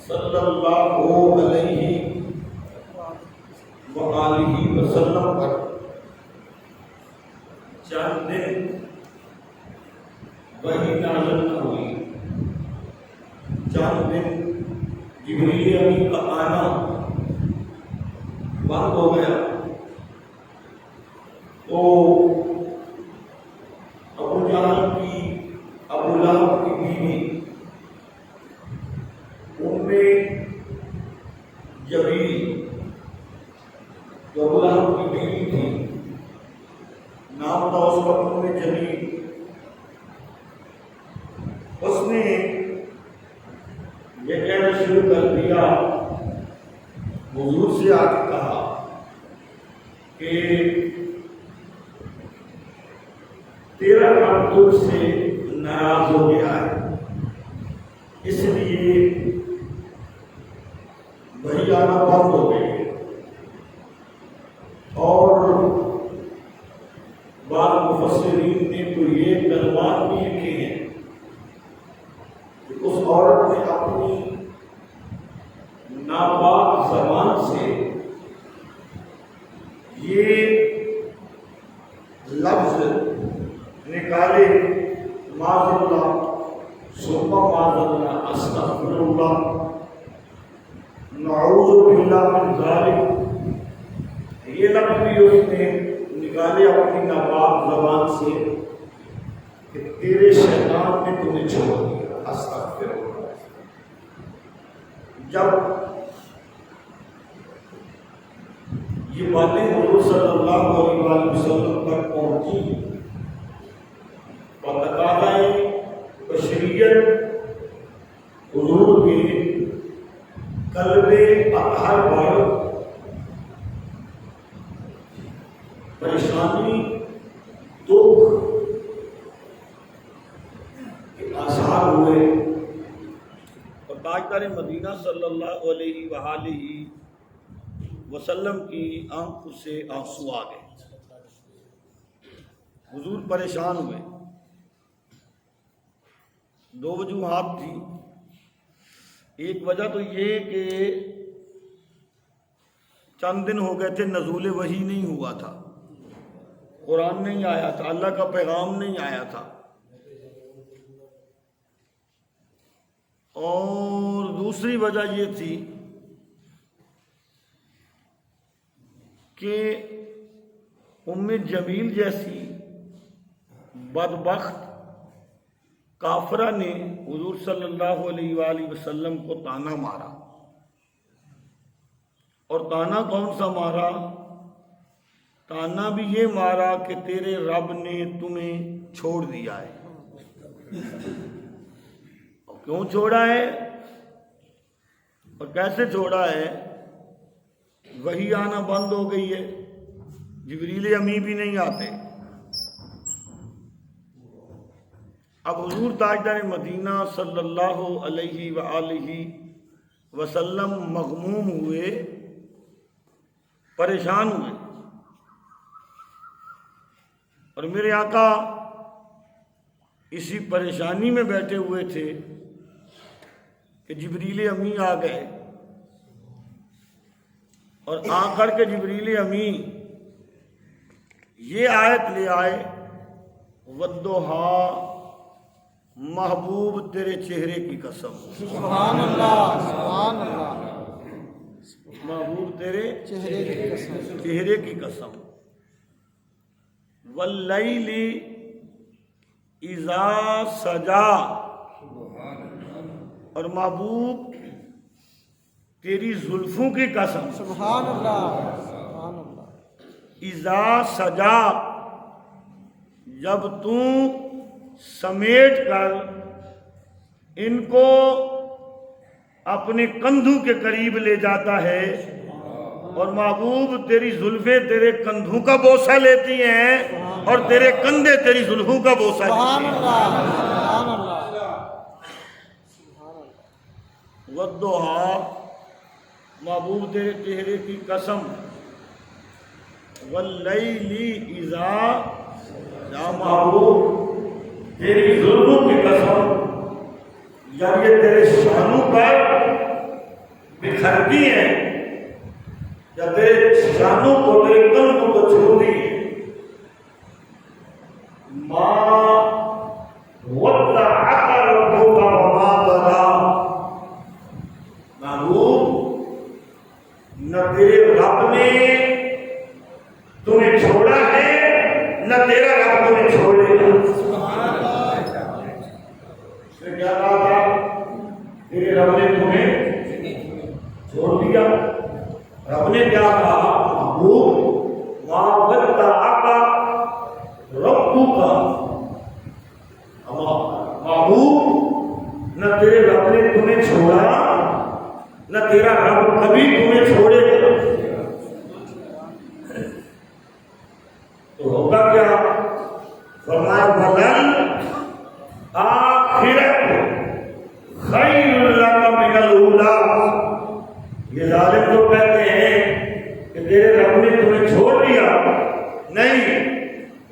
صلی اللہ علیہ وآلہ وسلم پر چند دن وحی نازل نہ ہوئی، چند دن جبریل امین کا آنا بند ہو گیا، تو ابو لہب کی بیوی جبریل جو ابو لہب کی بیوی تھی، نام تھا اس کا جمیل، اس نے یہ کہنا شروع کر دیا، حضور سے آ کے کہا کہ تیرا رب تجھ سے ناراض ہو گیا ہے، اس لیے وحی آنا بند ہو گئی ہے۔ اور بعض مفسرین نے تو یہ کلمات بھی لکھے ہیں کہ اس عورت نے اپنی ناپاک زبان سے یہ لفظ نکالے، معاذ اللہ ثم معاذ اللہ استغفر اللہ نعوذ باللہ من ذالک، یہ لفظ بھی اس نے نکالے اپنی ناپاک زبان سے کہ تیرے شیطان نے تمہیں چھوڑ دیا، استغفر اللہ۔ جب یہ باتیں حضور صلی اللہ علیہ وسلم پر پہنچی، تقاضۂ بشریت حضور کے قلب اطہر پر پریشانی، دکھ کے آثار ہوئے، اور تاجدار مدینہ صلی اللہ علیہ وآلہ وسلم کی آنکھوں سے آنسو آ گئے، حضور پریشان ہوئے۔ دو وجوہات تھی، ایک وجہ تو یہ کہ چند دن ہو گئے تھے نزول وحی نہیں ہوا تھا، قرآن نہیں آیا تھا، اللہ کا پیغام نہیں آیا تھا، اور دوسری وجہ یہ تھی کہ ام جمیل جیسی بدبخت کافرہ نے حضور صلی اللہ علیہ وآلہ وسلم کو طعنہ مارا، اور طعنہ کون سا مارا؟ طعنہ بھی یہ مارا کہ تیرے رب نے تمہیں چھوڑ دیا ہے۔ اور کیوں چھوڑا ہے اور کیسے چھوڑا ہے؟ وحی آنا بند ہو گئی ہے، جبریل امی بھی نہیں آتے۔ اب حضور تاجدار مدینہ صلی اللہ علیہ وآلہ وسلم مغموم ہوئے، پریشان ہوئے، اور میرے آقا اسی پریشانی میں بیٹھے ہوئے تھے کہ جبریل امی آ گئے، اور آ کر کے جبریل امی یہ آیت لے آئے، والضحیٰ، محبوب تیرے چہرے کی قسم، سبحان اللہ، سبحان اللہ، محبوب تیرے چہرے کی قسم، چہرے کی قسم، واللیل اذا سجا، اور محبوب تیری زلفوں کی قسم، سبحان اللہ، سبحان اللہ، اذا سجا، جب تو سمیٹ کر ان کو اپنے کندھوں کے قریب لے جاتا ہے، اور محبوب تیری زلفیں تیرے کندھوں کا بوسہ لیتی ہیں، اور تیرے کندھے تیری زلفوں کا بوسہ لیتی ہیں۔ سبحان اللہ، والضحیٰ، محبوب تیرے چہرے کی قسم، واللیل اذا، یا محبوب تیری زلفوں کی قسم، جب یہ تیرے شانوں پر گھر کی ہیں یا تیرے جانوں کو تیرے تن کو تو چھوڑتی ہے. ماں وَدَّعَكَ رَبُّكَ وَمَا قَلَىٰ. محبوب نہ تیرے رب نے تمہیں چھوڑا ہے نہ تیرا رب تمہیں چھوڑے گا. اس نے کیا کہا تھا؟ تیرے رب نے تمہیں چھوڑ دیا. رب نے کیا کہا؟ محبوب مَا وَدَّعَكَ رَبُّكَ. محبوب نہ تیرے رب نے تمہیں چھوڑا نہ تیرا رب کبھی تمہیں چھوڑے گا. تو ہوگا کیا؟ فرمایا وَلَلْ آخِرَةُ خَيْرٌ لَكَ مِنَ الْأُولَىٰ. یہ ظالم تو کہتے ہیں کہ تیرے رب نے تمہیں چھوڑ دیا. نہیں،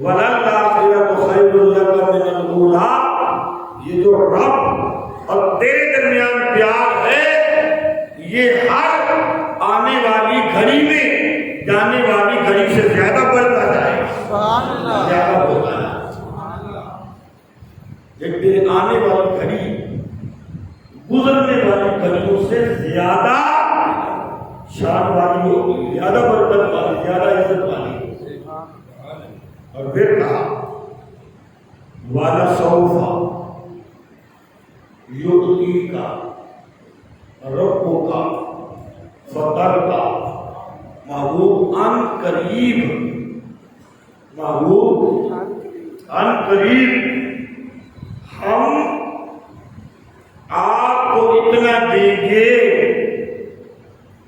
وَلَلْ آخِرَةُ خَيْرٌ لَكَ مِنَ الْأُولَىٰ. یہ جو رب اور تیرے درمیان پیار ہے یہ ہر آنے والی گھڑی میں جانے والی گھڑی سے زیادہ بڑھتا جائے گا. زیادہ ہوتا ہے. ایک تیرے آنے والی گھڑی گزرنے والی گھڑیوں سے زیادہ شان والی ہوگی، زیادہ برکت والی، زیادہ عزت والی. اور پھر کہا وَلَسَوْفَ يُعْطِيكَ رَبُّكَ فَتَرْضَىٰ. محبوب ان قریب، محبوب ان قریب ہم آپ کو اتنا دیں گے.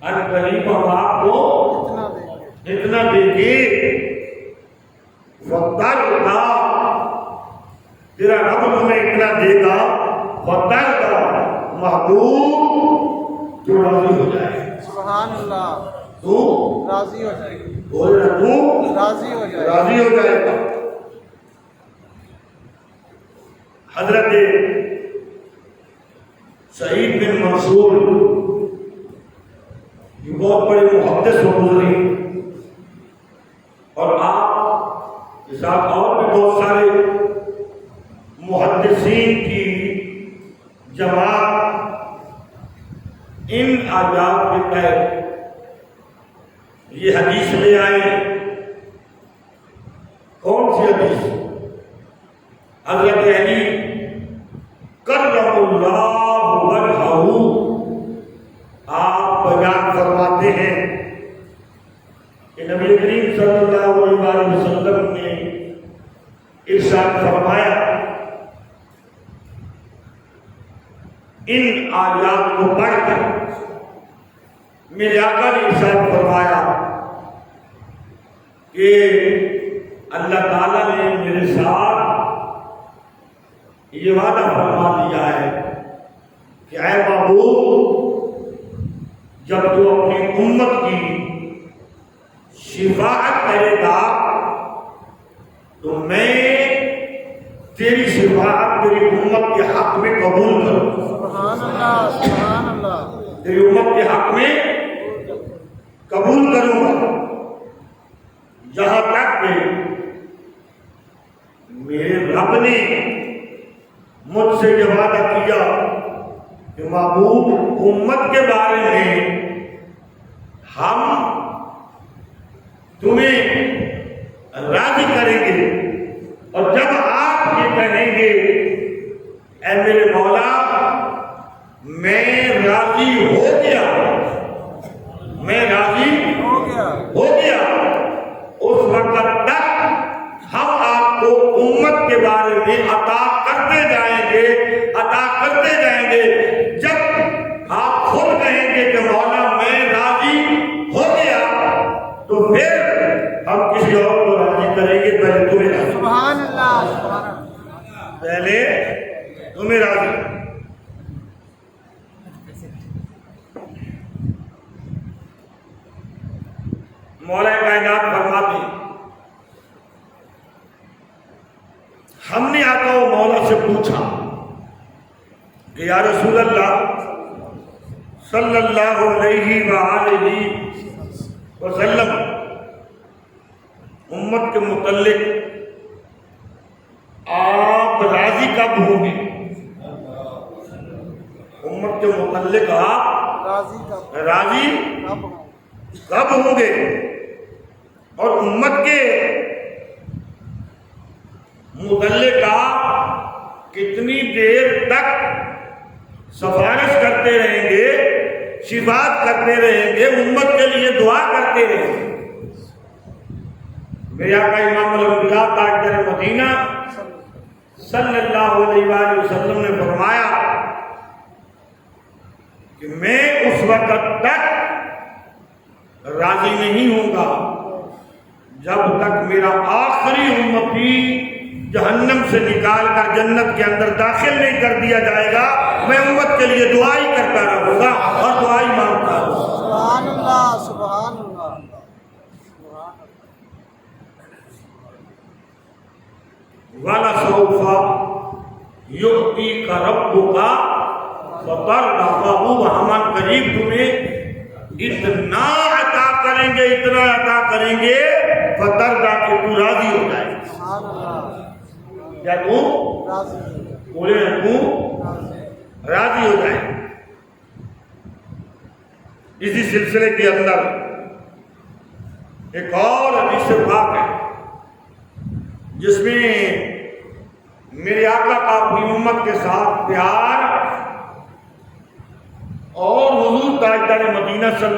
ان قریب ہم آپ کو اتنا دیں گے. فَتَرْضَىٰ. تیرا رب تمہیں اتنا دے گا. فَتَرْضَىٰ. محبوب تو راضی ہو جائے. سبحان اللہ. تو راضی ہو جائے گا. بول رہا تو راضی ہو جائے گا. راضی ہو جائے گا. حضرت سعید بن منصور یہ بہت بڑے محدث گزرے اور آپ کے ساتھ اور بھی بہت سارے محدثین کی جماعت ان آیات کے تحت یہ حدیث لے آئے. کون سی حدیث؟ حضرت علی کرم اللہ وجہہ آپ بیان فرماتے ہیں کہ نبی کریم صلی اللہ علیہ وسلم نے ارشاد فرمایا ان آیات کو پڑھ کر میرے آقا نے ارشاد فرمایا کہ اللہ تعالیٰ نے میرے ساتھ یہ وعدہ فرما دیا ہے کہ اے محبوب جب تو اپنی امت کی شفاعت کرے گا تو میں تیری شفاعت تیری امت کے حق میں قبول کروں. سبحان اللہ. سبحان اللہ. تیری امت کے حق میں قبول کروں گا جہاں تک کہ میرے رب نے مجھ سے یہ وعدہ کیا کہ محبوب امت کے بارے میں ہم تمہیں راضی کریں گے اور جب آپ یہ کہیں گے اے میرے مولا میں راضی ہو گیا، میں راضی ہو گیا، اس وقت تک ہم آپ کو امت کے بارے میں عطا کرتے جائیں گے، عطا کرتے جائیں گے. جب آپ خود کہیں گے کہ مولا میں راضی ہو گیا تو پھر ہم کسی اور کو راضی کریں گے. پہلے تمہیں راضی. سبحان اللہ. سبحان اللہ. پہلے تمہیں راضی. مولا کائنات فرماتے ہیں ہم نے آقا و مولا سے پوچھا کہ یا رسول اللہ صلی اللہ علیہ وآلہ وسلم امت کے متعلق آپ راضی کب ہوں گے؟ امت کے متعلق آپ راضی کب ہوں گے؟ اور امت کے متعلق آپ کتنی دیر تک سفارش کرتے رہیں گے، شفاعت کرتے رہیں گے، امت کے لیے دعا کرتے رہیں گے؟ میرے آقا امام الانبیاء تاجدار مدینہ صلی اللہ علیہ وآلہ وسلم نے فرمایا کہ میں اس وقت تک راضی نہیں ہوں گا جب تک میرا آخری امتی جہنم سے نکال کر جنت کے اندر داخل نہیں کر دیا جائے گا۔ میں امت کے لیے دعائی کرتا رہوں گا اور دعائی مانگتا رہوں گا۔ سبحان اللہ، سبحان اللہ۔ وَلَسَوْفَ يُعْطِيكَ رَبُّكَ فَتَرْضَىٰ، وہ ہم قریب تمہیں اتنا عطا کریں گے، اتنا عطا کریں گے فَتَرْضَىٰ کہ تو راضی ہو جائے۔ سبحان اللہ۔ کیا تو راضی بولے تو راضی ہو جائے۔ اسی سلسلے کے اندر ایک اور حدیث پاک ہے جس میں میرے آقا کا اپنی امت کے ساتھ پیار اور حضور تاجدار مدینہ صلی